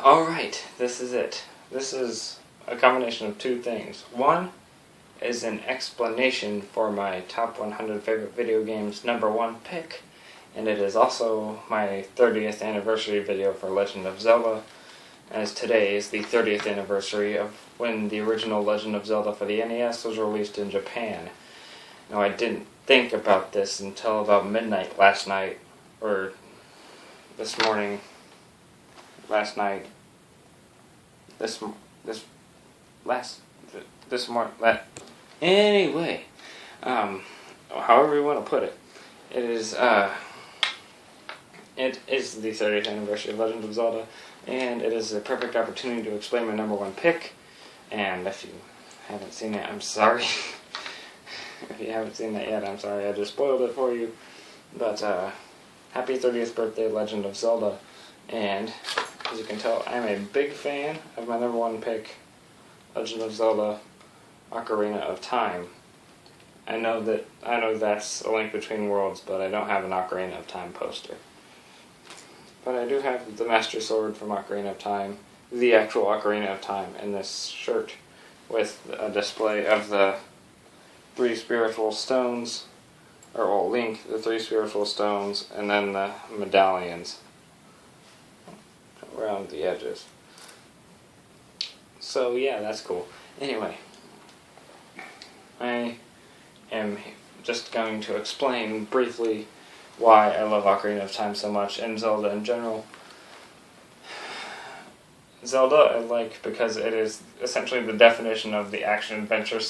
Alright, this is it. This is a combination of two things. One is an explanation for my top 100 favorite video games #1 pick, and it is also my 30th anniversary video for Legend of Zelda, as today is the 30th anniversary of when the original Legend of Zelda for the NES was released in Japan. Now, I didn't think about this until about midnight last night, or this morning, last night, anyway, however you want to put it, it is the 30th anniversary of Legend of Zelda, and it is a perfect opportunity to explain my #1 pick, and if you haven't seen it, I'm sorry. If you haven't seen that yet, I'm sorry, I just spoiled it for you, but happy 30th birthday, Legend of Zelda, and as you can tell, I'm a big fan of my #1 pick, Legend of Zelda Ocarina of Time. I know that's A Link Between Worlds, but I don't have an Ocarina of Time poster. But I do have the Master Sword from Ocarina of Time, the actual Ocarina of Time, and this shirt with a display of the 3 spiritual stones, or Link, the 3 spiritual stones, and then the medallions around the edges. So yeah, that's cool. Anyway, I am just going to explain briefly why I love Ocarina of Time so much, and Zelda in general. Zelda I like because it is essentially the definition of the action-adventure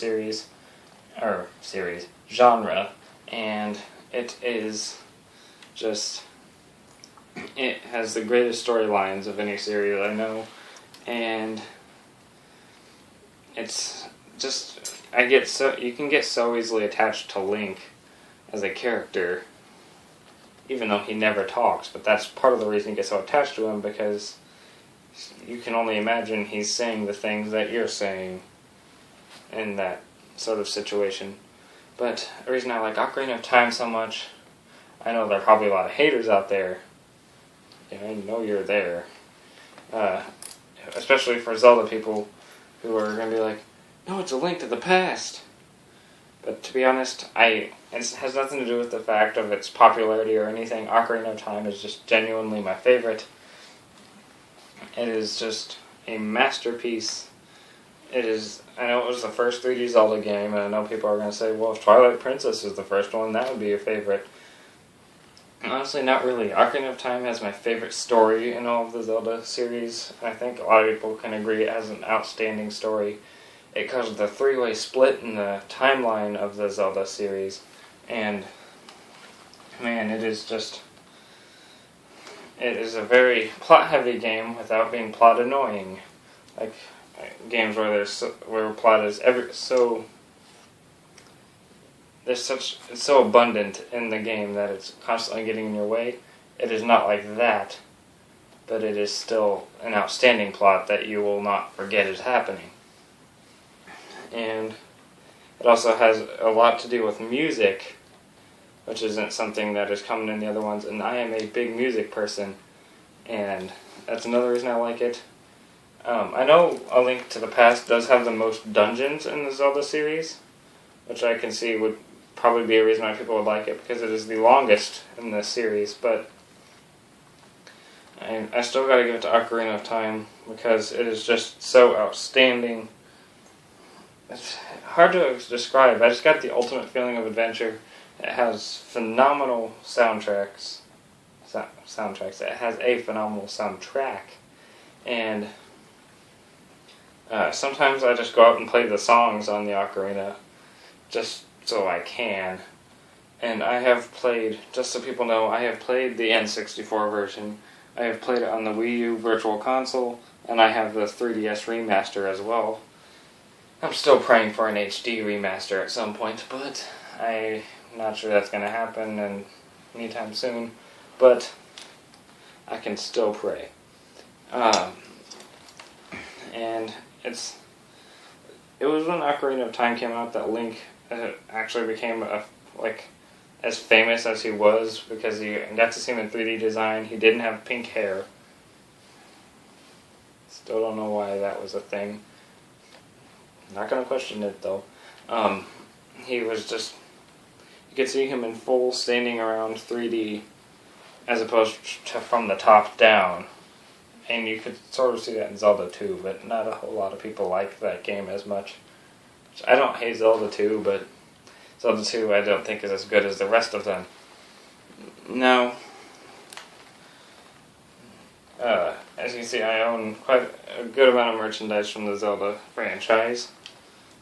genre, and it is just, it has the greatest storylines of any series I know, and it's just, you can get so easily attached to Link as a character, even though he never talks, but that's part of the reason you get so attached to him, because you can only imagine he's saying the things that you're saying in that sort of situation. But the reason I like Ocarina of Time so much, I know there are probably a lot of haters out there. Yeah, I know you're there. Especially for Zelda people who are going to be like, no, it's a link to the past. But to be honest, it has nothing to do with the fact of its popularity or anything. Ocarina of Time is just genuinely my favorite. It is just a masterpiece. I know it was the first 3D Zelda game, and I know people are going to say, well, if Twilight Princess is the first one, that would be your favorite. Honestly, not really. Ocarina of Time has my favorite story in all of the Zelda series. I think a lot of people can agree it has an outstanding story. It causes the 3-way split in the timeline of the Zelda series, and man, it is a very plot-heavy game without being plot-annoying. Like games where plot is it's so abundant in the game that it's constantly getting in your way. It is not like that, but it is still an outstanding plot that you will not forget is happening. And it also has a lot to do with music, which isn't something that is common in the other ones, and I am a big music person, and that's another reason I like it. I know A Link to the Past does have the most dungeons in the Zelda series, which I can see would probably be a reason why people would like it, because it is the longest in the series, but I still gotta give it to Ocarina of Time, because it is just so outstanding. It's hard to describe. I just got the ultimate feeling of adventure. It has phenomenal soundtracks. It has a phenomenal soundtrack, and sometimes I just go out and play the songs on the Ocarina, just so I can. And I have played, just so people know, I have played the N64 version. I have played it on the Wii U Virtual Console, and I have the 3DS remaster as well. I'm still praying for an HD remaster at some point, but I'm not sure that's going to happen anytime soon. But I can still pray. And it was when Ocarina of Time came out that Link actually became as famous as he was, because you got to see him in 3D design. He didn't have pink hair. Still don't know why that was a thing. Not gonna question it though. He was just, you could see him in full standing around 3D as opposed to from the top down. And you could sort of see that in Zelda 2, but not a whole lot of people like that game as much. I don't hate Zelda 2, but Zelda 2 I don't think is as good as the rest of them. Now, as you can see, I own quite a good amount of merchandise from the Zelda franchise.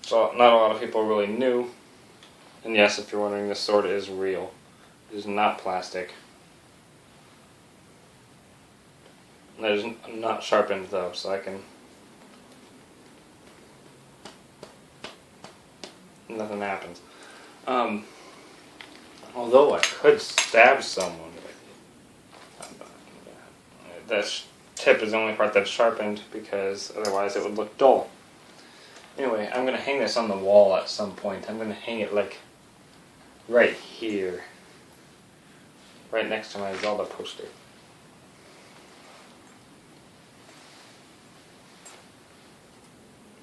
So not a lot of people really knew. And yes, if you're wondering, this sword is real. It is not plastic. It is not sharpened though, so I can... Nothing happens. Although I could stab someone with it. That tip is the only part that's sharpened, because otherwise it would look dull. Anyway, I'm going to hang this on the wall at some point. I'm going to hang it like right here. Right next to my Zelda poster.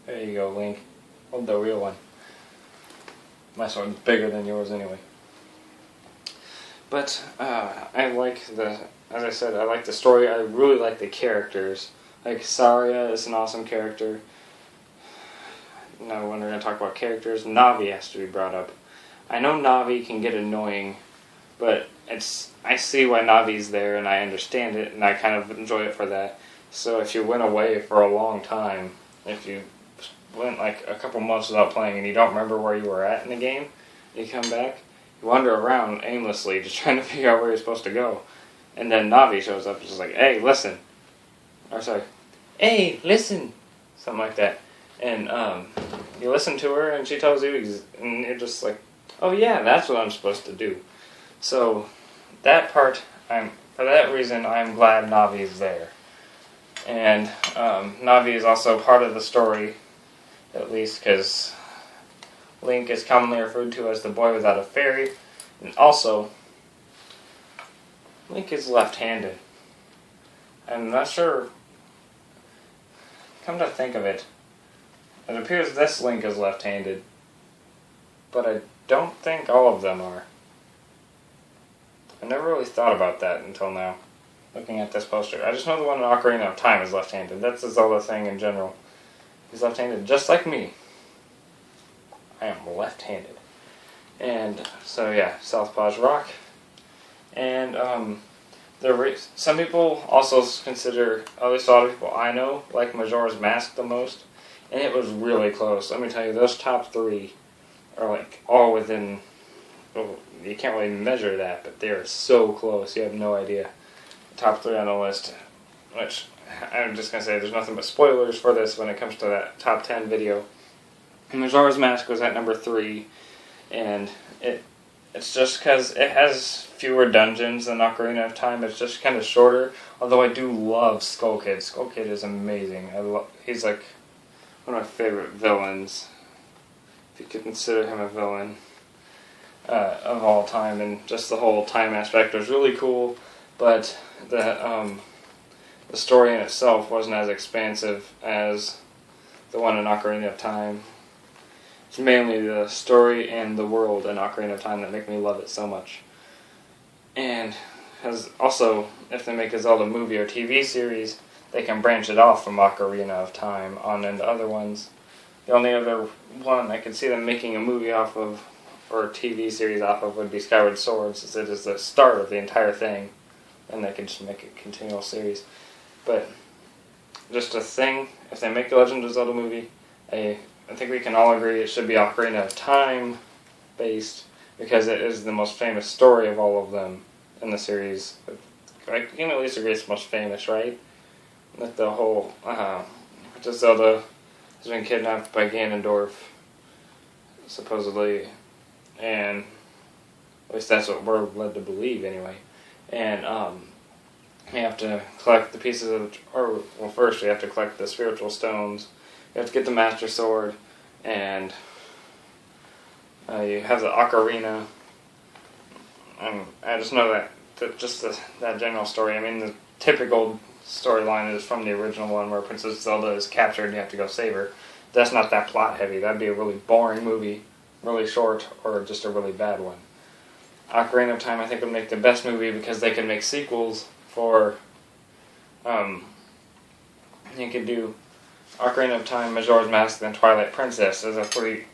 There you go, Link. Hold the real one. My sword's bigger than yours anyway. But, I like as I said, I like the story. I really like the characters. Like, Saria is an awesome character. Now, when we're going to talk about characters, Navi has to be brought up. I know Navi can get annoying, but I see why Navi's there, and I understand it, and I kind of enjoy it for that. So if you went away for a long time, if you went like a couple months without playing and you don't remember where you were at in the game, you come back, you wander around aimlessly just trying to figure out where you're supposed to go. And then Navi shows up and is like, hey, listen. Or sorry, hey, listen. Something like that. And you listen to her and she tells you, and you're just like, oh yeah, that's what I'm supposed to do. So that part, for that reason, I'm glad Navi's there. And Navi is also part of the story, at least because Link is commonly referred to as the boy without a fairy. And also, Link is left-handed. I'm not sure. Come to think of it, it appears this Link is left-handed, but I don't think all of them are. I never really thought about that until now, looking at this poster. I just know the one in Ocarina of Time is left-handed. That's the Zelda thing in general. He's left-handed, just like me. I am left-handed. And so yeah, Southpaw's Rock. And some people also consider, at least a lot of people I know, like Majora's Mask the most. And it was really close. Let me tell you, those top three are like all within, well, you can't really measure that, but they're so close, you have no idea. The top three on the list, which I'm just going to say there's nothing but spoilers for this when it comes to that top 10 video. Majora's Mask was at number 3, and it's just because it has fewer dungeons than Ocarina of Time. It's just kind of shorter, although I do love Skull Kid. Skull Kid is amazing. He's like one of my favorite villains, if you could consider him a villain, of all time. And just the whole time aspect was really cool, but the story in itself wasn't as expansive as the one in Ocarina of Time. It's mainly the story and the world in Ocarina of Time that make me love it so much. And also, if they make a Zelda movie or TV series, they can branch it off from Ocarina of Time on into other ones. The only other one I could see them making a movie off of, or a TV series off of, would be Skyward Sword, since it is the start of the entire thing, and they could just make a continual series. But just a thing, if they make the Legend of Zelda movie, I think we can all agree it should be Ocarina of Time based, because it is the most famous story of all of them in the series. I can at least agree it's the most famous, right? That the whole Zelda has been kidnapped by Ganondorf, supposedly, and at least that's what we're led to believe anyway. And you have to collect the pieces of, first you have to collect the spiritual stones. You have to get the Master Sword, and you have the Ocarina. And I just know that general story. I mean, the typical storyline is from the original one where Princess Zelda is captured and you have to go save her. That's not that plot heavy. That'd be a really boring movie, really short, or just a really bad one. Ocarina of Time, I think, would make the best movie because they could make sequels for, you could do Ocarina of Time, Majora's Mask, and Twilight Princess as a pretty...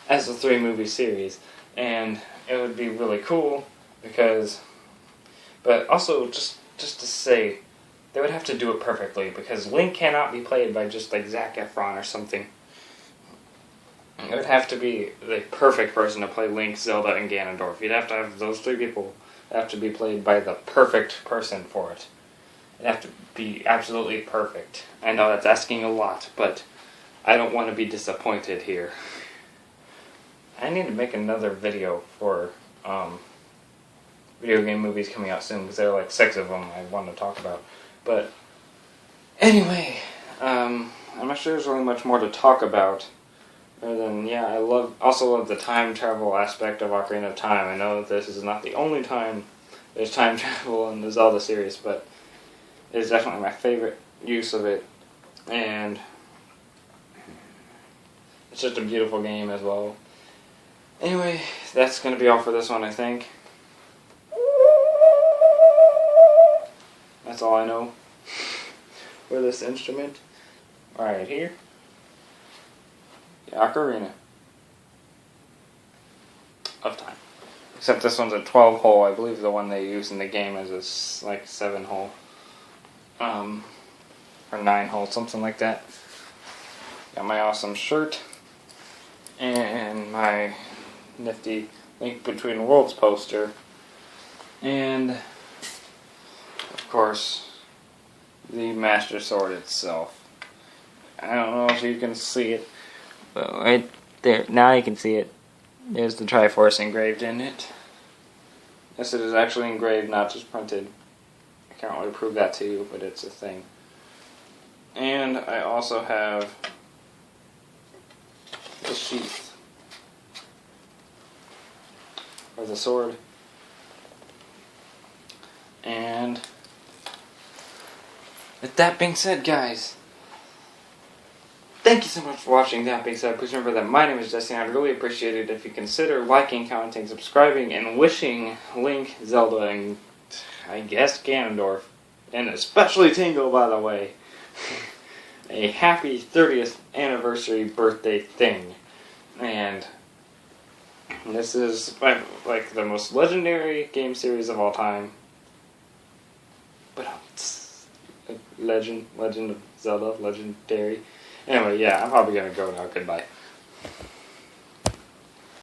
as a 3-movie series, and it would be really cool because... But also, just to say, they would have to do it perfectly, because Link cannot be played by just like Zac Efron or something. It would have to be the perfect person to play Link, Zelda, and Ganondorf. You'd have to have those 3 people have to be played by the perfect person for it. It'd have to be absolutely perfect. I know that's asking a lot, but I don't want to be disappointed here. I need to make another video for video game movies coming out soon, because there are like 6 of them I want to talk about. But anyway, I'm not sure there's really much more to talk about. Other than, yeah, I also love the time travel aspect of Ocarina of Time. I know that this is not the only time there's time travel in the Zelda series, but it's definitely my favorite use of it. And it's just a beautiful game as well. Anyway, that's going to be all for this one, I think. That's all I know for this instrument. Right here. The Ocarina of Time. Except this one's a 12-hole. I believe the one they use in the game is a, like, 7-hole. Or 9-hole, something like that. Got my awesome shirt. And my nifty Link Between Worlds poster. And... of course, the Master Sword itself. I don't know if you can see it, but right there, now you can see it. There's the Triforce engraved in it. Yes, it is actually engraved, not just printed. I can't really prove that to you, but it's a thing. And I also have the sheath for the sword. And with that being said, guys, thank you so much for watching. That being said, please remember that my name is Jesse, and I'd really appreciate it if you consider liking, commenting, subscribing, and wishing Link, Zelda, and I guess Ganondorf, and especially Tingle, by the way, a happy 30th anniversary birthday thing. And this is like the most legendary game series of all time. But Legend of Zelda, legendary. Anyway, yeah, I'm probably gonna go now. Goodbye.